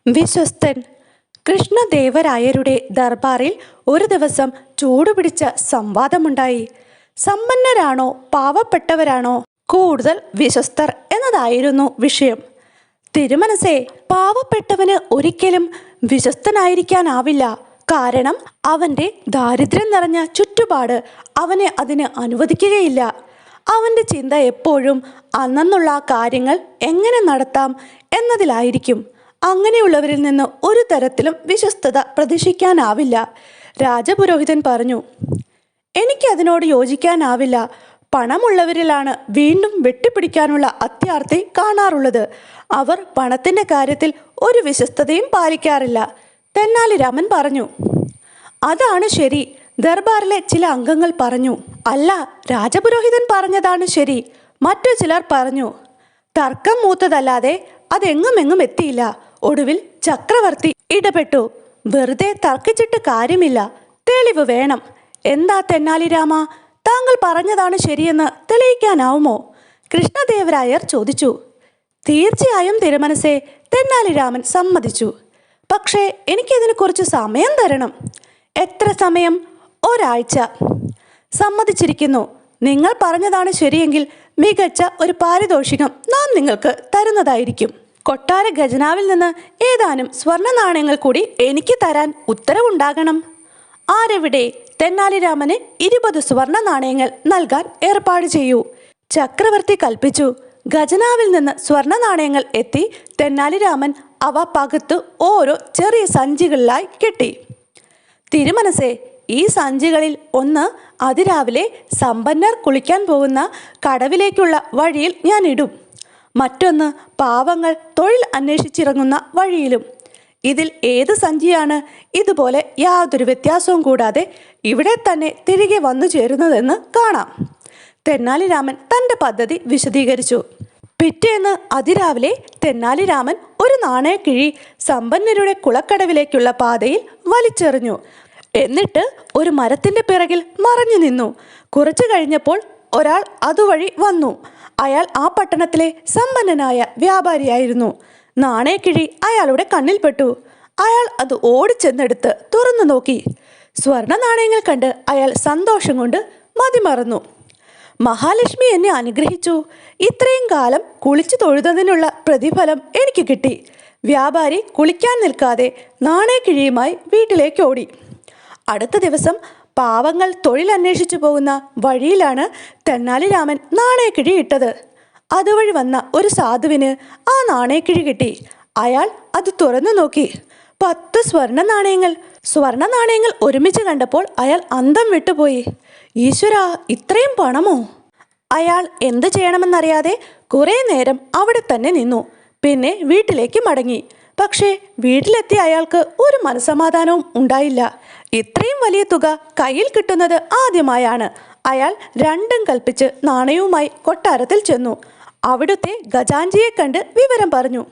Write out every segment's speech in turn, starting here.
വിശ്വസ്തൻ. കൃഷ്ണദേവരായരുടെ ദർബാറിൽ ഒരു ദിവസം ചൂടുപിടിച്ച സംവാദമുണ്ടായി. സമ്പന്നരാണോ പാവപ്പെട്ടവരാണോ കൂടുതൽ വിശ്വസ്തർ എന്നതായിരുന്നു വിഷയം. തിരുമനസേ, പാവപ്പെട്ടവന് ഒരിക്കലും വിശ്വസ്തനായിരിക്കാനാവില്ല. കാരണം അവൻ്റെ ദാരിദ്ര്യം നിറഞ്ഞ ചുറ്റുപാട് അവനെ അതിന് അനുവദിക്കുകയില്ല. അവൻ്റെ ചിന്ത എപ്പോഴും അന്നുള്ള കാര്യങ്ങൾ എങ്ങനെ നടത്താം എന്നതിലായിരിക്കും. അങ്ങനെയുള്ളവരിൽ നിന്ന് ഒരു തരത്തിലും വിശ്വസ്തത പ്രതീക്ഷിക്കാനാവില്ല. രാജപുരോഹിതൻ പറഞ്ഞു, എനിക്കതിനോട് യോജിക്കാനാവില്ല. പണമുള്ളവരിലാണ് വീണ്ടും വെട്ടിപ്പിടിക്കാനുള്ള അത്യാർത്തി കാണാറുള്ളത്. അവർ പണത്തിൻ്റെ കാര്യത്തിൽ ഒരു വിശ്വസ്തതയും പാലിക്കാറില്ല. തെന്നാലി രാമൻ പറഞ്ഞു. അതാണ് ശരി, ദർബാറിലെ ചില അംഗങ്ങൾ പറഞ്ഞു. അല്ല, രാജപുരോഹിതൻ പറഞ്ഞതാണ് ശരി, മറ്റു ചിലർ പറഞ്ഞു. തർക്കം മൂത്തതല്ലാതെ അതെങ്ങുമെങ്ങും എത്തിയില്ല. ഒടുവിൽ ചക്രവർത്തി ഇടപെട്ടു. വെറുതെ തർക്കിച്ചിട്ട് കാര്യമില്ല, തെളിവ് വേണം. എന്താ തെന്നാലി രാമ, താങ്കൾ പറഞ്ഞതാണ് ശരിയെന്ന് തെളിയിക്കാനാവുമോ? കൃഷ്ണദേവരായർ ചോദിച്ചു. തീർച്ചയായും തിരുമനസേ, തെന്നാലി രാമൻ സമ്മതിച്ചു. പക്ഷേ എനിക്കതിന് കുറച്ച് സമയം തരണം. എത്ര സമയം? ഒരാഴ്ച. സമ്മതിച്ചിരിക്കുന്നു. നിങ്ങൾ പറഞ്ഞതാണ് ശരിയെങ്കിൽ മികച്ച ഒരു പാരിതോഷികം നാം നിങ്ങൾക്ക് തരുന്നതായിരിക്കും. കൊട്ടാര ഖജനാവിൽ നിന്ന് ഏതാനും സ്വർണ്ണ നാണയങ്ങൾ കൂടി എനിക്ക് തരാൻ ഉത്തരവുണ്ടാകണം. ആരെവിടെ? തെന്നാലി രാമന് 20 സ്വർണ്ണ നാണയങ്ങൾ നൽകാൻ ഏർപ്പാട് ചെയ്യൂ. ചക്രവർത്തി കൽപ്പിച്ചു. ഖജനാവിൽ നിന്ന് സ്വർണ്ണ നാണയങ്ങൾ എത്തി. തെന്നാലി രാമൻ അവ പകുത്ത് ഓരോ ചെറിയ സഞ്ചികളിലായി കെട്ടി. തിരുമനസേ, ഈ സഞ്ചികളിൽ ഒന്ന് അതിരാവിലെ സമ്പന്നർ കുളിക്കാൻ പോകുന്ന കടവിലേക്കുള്ള വഴിയിൽ ഞാൻ ഇടും. മറ്റൊന്ന് പാവങ്ങൾ തൊഴിൽ അന്വേഷിച്ചിറങ്ങുന്ന വഴിയിലും. ഇതിൽ ഏത് സഞ്ചിയാണ് ഇതുപോലെ യാതൊരു വ്യത്യാസവും കൂടാതെ ഇവിടെ തന്നെ തിരികെ വന്നു ചേരുന്നതെന്ന് കാണാം. തെന്നാലി രാമൻ തൻ്റെ പദ്ധതി വിശദീകരിച്ചു. പിറ്റേന്ന് അതിരാവിലെ തെന്നാലി രാമൻ ഒരു നാണയക്കിഴി സമ്പന്നരുടെ കുളക്കടവിലേക്കുള്ള പാതയിൽ വലിച്ചെറിഞ്ഞു. എന്നിട്ട് ഒരു മരത്തിൻ്റെ പിറകിൽ മറഞ്ഞു നിന്നു. കുറച്ചു കഴിഞ്ഞപ്പോൾ ഒരാൾ അതുവഴി വന്നു. അയാൾ ആ പട്ടണത്തിലെ സമ്പന്നനായ വ്യാപാരിയായിരുന്നു. നാണയക്കിഴി അയാളുടെ കണ്ണിൽപ്പെട്ടു. അയാൾ അത് ഓടിച്ചെന്നെടുത്ത് തുറന്നു നോക്കി. സ്വർണ്ണ നാണയങ്ങൾ കണ്ട് അയാൾ സന്തോഷം കൊണ്ട് മതിമറന്നു. മഹാലക്ഷ്മി എന്നെ അനുഗ്രഹിച്ചു. ഇത്രയും കാലം കുളിച്ചു തൊഴുതതിനുള്ള പ്രതിഫലം എനിക്ക് കിട്ടി. വ്യാപാരി കുളിക്കാൻ നിൽക്കാതെ നാണയക്കിഴിയുമായി വീട്ടിലേക്ക് ഓടി. അടുത്ത ദിവസം പാവങ്ങൾ തൊഴിൽ അന്വേഷിച്ചു പോകുന്ന വഴിയിലാണ് തെന്നാലി രാമൻ നാണയക്കിഴി ഇട്ടത്. അതുവഴി വന്ന ഒരു സാധുവിന് ആ നാണയക്കിഴി കിട്ടി. അയാൾ അത് തുറന്നു നോക്കി. 10 സ്വർണ്ണ നാണയങ്ങൾ. സ്വർണ്ണ നാണയങ്ങൾ ഒരുമിച്ച് കണ്ടപ്പോൾ അയാൾ അന്തം വിട്ടുപോയി. ഈശ്വരാ, ഇത്രയും പണമോ? അയാൾ എന്ത് ചെയ്യണമെന്നറിയാതെ കുറേ നേരം അവിടെ തന്നെ നിന്നു. പിന്നെ വീട്ടിലേക്ക് മടങ്ങി. പക്ഷേ വീട്ടിലെത്തിയ അയാൾക്ക് ഒരു മനസ്സമാധാനവും ഉണ്ടായില്ല. ഇത്രയും വലിയ തുക കയ്യിൽ കിട്ടുന്നത് ആദ്യമായാണ്. അയാൾ രണ്ടും കൽപ്പിച്ച് നാണയവുമായി കൊട്ടാരത്തിൽ ചെന്നു. അവിടുത്തെ ഖജാൻജിയെ കണ്ട് വിവരം പറഞ്ഞു.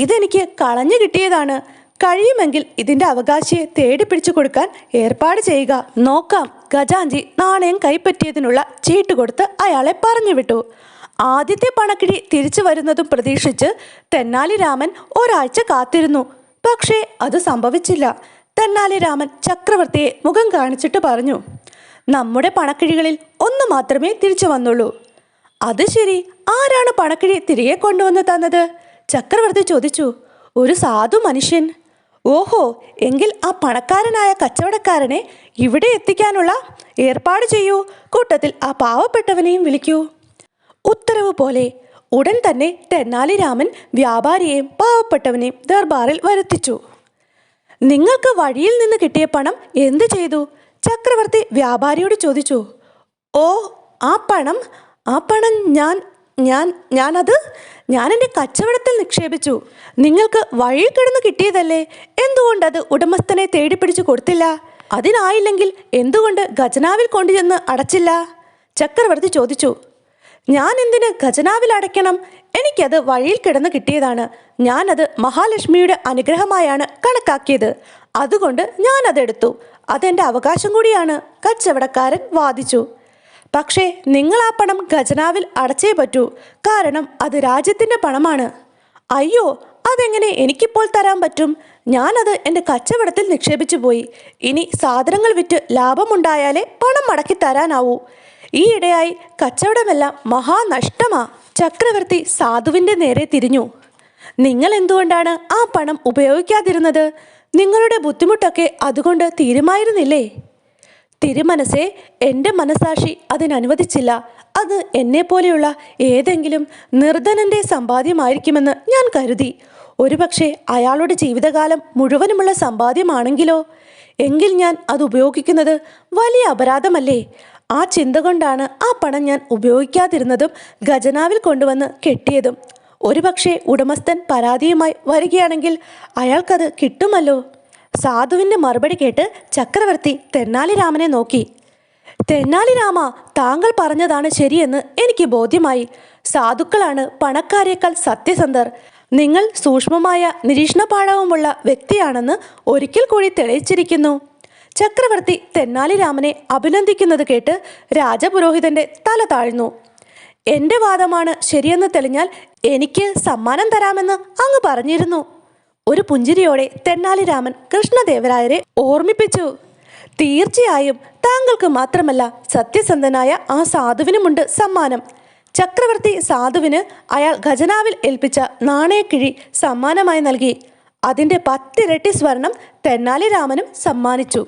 ഇതെനിക്ക് കളഞ്ഞു കിട്ടിയതാണ്. കഴിയുമെങ്കിൽ ഇതിൻ്റെ അവകാശിയെ തേടി പിടിച്ചു കൊടുക്കാൻ ഏർപ്പാട് ചെയ്യുക. നോക്കാം. ഖജാൻജി നാണയം കൈപ്പറ്റിയതിനുള്ള ചീട്ട് കൊടുത്ത് അയാളെ പറഞ്ഞു വിട്ടു. ആദ്യത്തെ പണക്കിഴി തിരിച്ചു വരുന്നതും പ്രതീക്ഷിച്ച് തെന്നാലി രാമൻ ഒരാഴ്ച കാത്തിരുന്നു. പക്ഷേ അത് സംഭവിച്ചില്ല. തെന്നാലി രാമൻ ചക്രവർത്തിയെ മുഖം കാണിച്ചിട്ട് പറഞ്ഞു, നമ്മുടെ പണക്കിഴികളിൽ ഒന്ന് മാത്രമേ തിരിച്ചു വന്നുള്ളൂ. അത് ശരി, ആരാണ് പണക്കിഴി തിരികെ കൊണ്ടുവന്ന് തന്നത്? ചക്രവർത്തി ചോദിച്ചു. ഒരു സാധു മനുഷ്യൻ. ഓഹോ, എങ്കിൽ ആ പണക്കാരനായ കച്ചവടക്കാരനെ ഇവിടെ എത്തിക്കാനുള്ള ഏർപ്പാട് ചെയ്യൂ. കൂട്ടത്തിൽ ആ പാവപ്പെട്ടവനെയും വിളിക്കൂ. ഉത്തരവ് പോലെ ഉടൻ തന്നെ തെന്നാലി രാമൻ വ്യാപാരിയെയും പാവപ്പെട്ടവനെയും ദർബാറിൽ വരുത്തിച്ചു. നിങ്ങൾക്ക് വഴിയിൽ നിന്ന് കിട്ടിയ പണം എന്തു ചെയ്തു? ചക്രവർത്തി വ്യാപാരിയോട് ചോദിച്ചു. ഓ, ആ പണം ഞാൻ എൻ്റെ കച്ചവടത്തിൽ നിക്ഷേപിച്ചു. നിങ്ങൾക്ക് വഴിയിൽ കിടന്ന് കിട്ടിയതല്ലേ, എന്തുകൊണ്ടത് ഉടമസ്ഥനെ തേടിപ്പിടിച്ചു കൊടുത്തില്ല? അതിനായില്ലെങ്കിൽ എന്തുകൊണ്ട് ഖജനാവിൽ കൊണ്ടുചെന്ന് അടച്ചില്ല? ചക്രവർത്തി ചോദിച്ചു. ഞാൻ എന്തിന് ഖജനാവിൽ അടയ്ക്കണം? എനിക്കത് വഴിയിൽ കിടന്ന് കിട്ടിയതാണ്. ഞാനത് മഹാലക്ഷ്മിയുടെ അനുഗ്രഹമായാണ് കണക്കാക്കിയത്. അതുകൊണ്ട് ഞാനതെടുത്തു. അതെൻ്റെ അവകാശം കൂടിയാണ്, കച്ചവടക്കാരൻ വാദിച്ചു. പക്ഷേ നിങ്ങൾ ആ പണം ഖജനാവിൽ അടച്ചേ പറ്റൂ. കാരണം അത് രാജ്യത്തിൻ്റെ പണമാണ്. അയ്യോ, അതെങ്ങനെ എനിക്കിപ്പോൾ തരാൻ പറ്റും? ഞാനത് എൻ്റെ കച്ചവടത്തിൽ നിക്ഷേപിച്ചു പോയി. ഇനി സാധനങ്ങൾ വിറ്റ് ലാഭമുണ്ടായാലേ പണം മടക്കി തരാനാവൂ. ഈയിടെയായി കച്ചവടമെല്ലാം മഹാനഷ്ടമാ. ചക്രവർത്തി സാധുവിൻ്റെ നേരെ തിരിഞ്ഞു. നിങ്ങൾ എന്തുകൊണ്ടാണ് ആ പണം ഉപയോഗിക്കാതിരുന്നത്? നിങ്ങളുടെ ബുദ്ധിമുട്ടൊക്കെ അതുകൊണ്ട് തീരുമായിരുന്നില്ലേ? തിരുമനസേ, എൻ്റെ മനസാക്ഷി അതിനനുവദിച്ചില്ല. അത് എന്നെപ്പോലെയുള്ള ഏതെങ്കിലും നിർധനൻ്റെ സമ്പാദ്യമായിരിക്കുമെന്ന് ഞാൻ കരുതി. ഒരുപക്ഷെ അയാളുടെ ജീവിതകാലം മുഴുവനുമുള്ള സമ്പാദ്യമാണെങ്കിലോ? എങ്കിൽ ഞാൻ അത് ഉപയോഗിക്കുന്നത് വലിയ അപരാധമല്ലേ? ആ ചിന്ത കൊണ്ടാണ് ആ പണം ഞാൻ ഉപയോഗിക്കാതിരുന്നതും ഖജനാവിൽ കൊണ്ടുവന്ന് കെട്ടിയതും. ഒരുപക്ഷെ ഉടമസ്ഥൻ പരാതിയുമായി വരികയാണെങ്കിൽ അയാൾക്കത് കിട്ടുമല്ലോ. സാധുവിൻ്റെ മറുപടി കേട്ട് ചക്രവർത്തി തെന്നാലിരാമനെ നോക്കി. തെന്നാലിരാമ, താങ്കൾ പറഞ്ഞതാണ് ശരിയെന്ന് എനിക്ക് ബോധ്യമായി. സാധുക്കളാണ് പണക്കാരേക്കാൾ സത്യസന്ധർ. നിങ്ങൾ സൂക്ഷ്മമായ നിരീക്ഷണപാടവമുള്ള വ്യക്തിയാണെന്ന് ഒരിക്കൽ കൂടി തെളിയിച്ചിരിക്കുന്നു. ചക്രവർത്തി തെന്നാലിരാമനെ അഭിനന്ദിക്കുന്നത് കേട്ട് രാജപുരോഹിതന്റെ തല താഴ്ന്നു. എൻ്റെ വാദമാണ് ശരിയെന്ന് തെളിഞ്ഞാൽ എനിക്ക് സമ്മാനം തരാമെന്ന് അങ്ങ് പറഞ്ഞിരുന്നു. ഒരു പുഞ്ചിരിയോടെ തെന്നാലിരാമൻ കൃഷ്ണദേവരായരെ ഓർമ്മിപ്പിച്ചു. തീർച്ചയായും താങ്കൾക്ക് മാത്രമല്ല, സത്യസന്ധനായ ആ സാധുവിനുമുണ്ട് സമ്മാനം. ചക്രവർത്തി സാധുവിന് അയാൾ ഖജനാവിൽ ഏൽപ്പിച്ച നാണയക്കിഴി സമ്മാനമായി നൽകി. അതിൻ്റെ 10 ഇരട്ടി സ്വർണം തെന്നാലിരാമനും സമ്മാനിച്ചു.